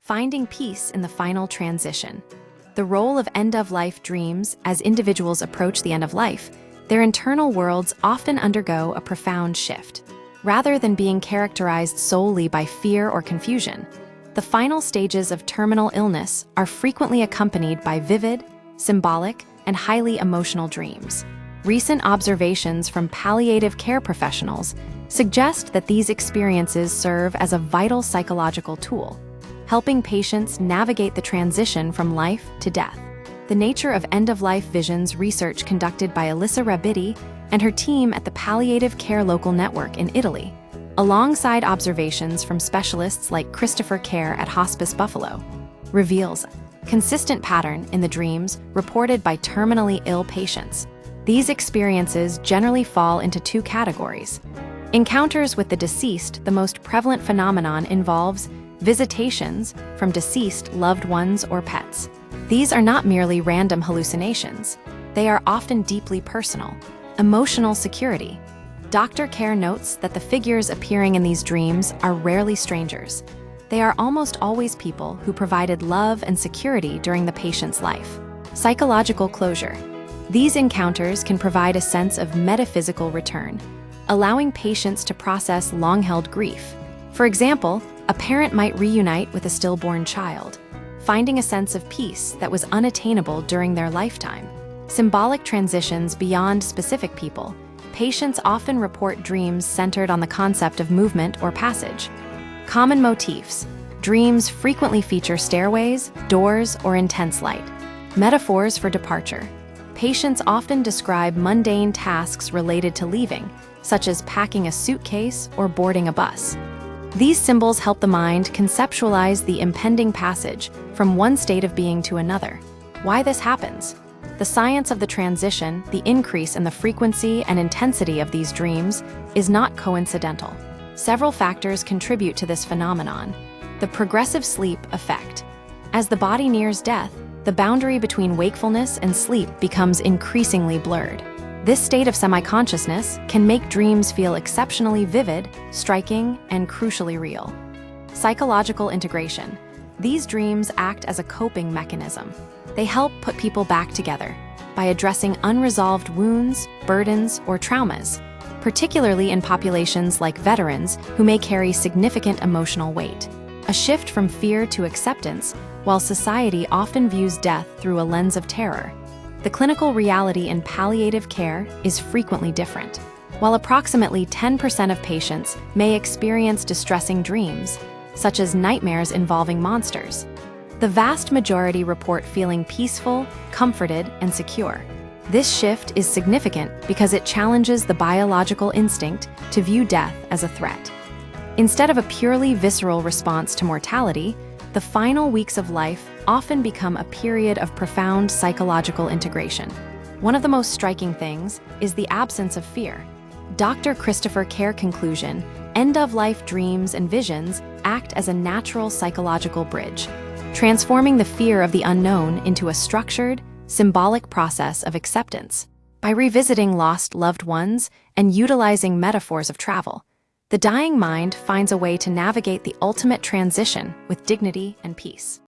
Finding peace in the final transition. The role of end-of-life dreams. As individuals approach the end of life, their internal worlds often undergo a profound shift. Rather than being characterized solely by fear or confusion, the final stages of terminal illness are frequently accompanied by vivid, symbolic, and highly emotional dreams. Recent observations from palliative care professionals suggest that these experiences serve as a vital psychological tool, helping patients navigate the transition from life to death. The nature of end-of-life visions research conducted by Elissa Rabiti and her team at the Palliative Care Local Network in Italy, alongside observations from specialists like Christopher Care at Hospice Buffalo, reveals a consistent pattern in the dreams reported by terminally ill patients. These experiences generally fall into two categories. Encounters with the deceased. The most prevalent phenomenon involves visitations from deceased loved ones or pets. These are not merely random hallucinations. They are often deeply personal. Emotional security. Dr. Care notes that the figures appearing in these dreams are rarely strangers. They are almost always people who provided love and security during the patient's life. Psychological closure. These encounters can provide a sense of metaphysical return, allowing patients to process long-held grief. For example, a parent might reunite with a stillborn child, finding a sense of peace that was unattainable during their lifetime. Symbolic transitions beyond specific people. Patients often report dreams centered on the concept of movement or passage. Common motifs. Dreams frequently feature stairways, doors, or intense light. Metaphors for departure. Patients often describe mundane tasks related to leaving, such as packing a suitcase or boarding a bus. These symbols help the mind conceptualize the impending passage from one state of being to another. Why this happens? The science of the transition, the increase in the frequency and intensity of these dreams, is not coincidental. Several factors contribute to this phenomenon. The progressive sleep effect. As the body nears death, the boundary between wakefulness and sleep becomes increasingly blurred. This state of semi-consciousness can make dreams feel exceptionally vivid, striking, and crucially real. Psychological integration. These dreams act as a coping mechanism. They help put people back together by addressing unresolved wounds, burdens, or traumas, particularly in populations like veterans who may carry significant emotional weight. A shift from fear to acceptance, while society often views death through a lens of terror. The clinical reality in palliative care is frequently different. While approximately 10% of patients may experience distressing dreams, such as nightmares involving monsters, the vast majority report feeling peaceful, comforted, and secure. This shift is significant because it challenges the biological instinct to view death as a threat. Instead of a purely visceral response to mortality, the final weeks of life often become a period of profound psychological integration. One of the most striking things is the absence of fear. Dr. Christopher Care conclusion, end-of-life dreams and visions act as a natural psychological bridge, transforming the fear of the unknown into a structured, symbolic process of acceptance. By revisiting lost loved ones and utilizing metaphors of travel, the dying mind finds a way to navigate the ultimate transition with dignity and peace.